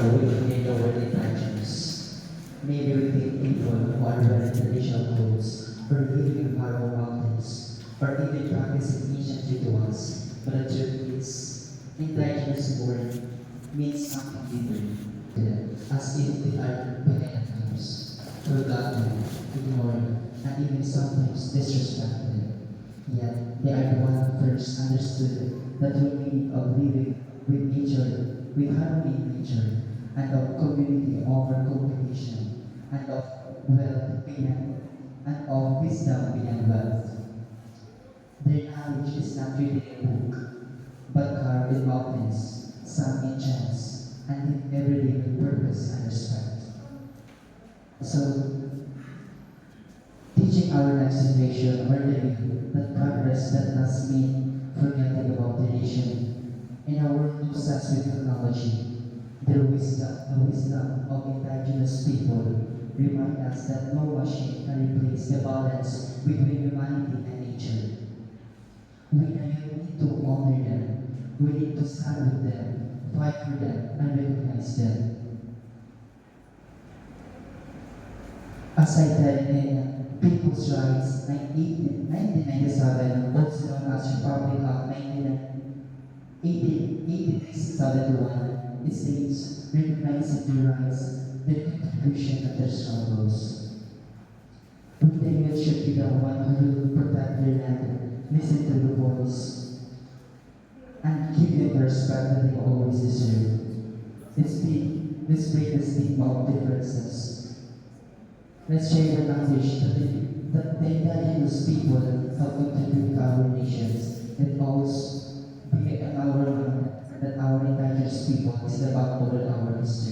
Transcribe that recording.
ago we hear the word indigenous. Maybe we think people who are wearing traditional clothes, or living in far mountains, or even practicing ancient rituals. But the truth is, indigenous word means something deeper to them, as if they are behind times, forgotten, ignored, and even sometimes disrespected. Yet they are the one who first understood the true meaning of living with nature, with harmony in nature, and of community over competition, and of wealth beyond, and of wisdom beyond wealth. Their knowledge is not written in a book, but carved in mountains, sung in chants, and in everyday with purpose and respect. So, teaching our next generation or the youth that progress does not mean forgetting about the nation. In a world obsessed with technology, the wisdom of indigenous people remind us that no machine can replace the balance between humanity and nature. We need to honor them. We need to stand with them, fight for them, and recognize them. As I said in People's Rights 1997, also known as Republic of 1983-71, it states, recognizing their rights, their contribution, and their struggles. We the youth should be the one who will protect their land, listen to the voice, and give them the respect that they always deserve. Let's break the stigma of differences. Let's share the knowledge that the indigenous people have contributed to our nations. Let always be in our mind that our indigenous people is the backbone of our history.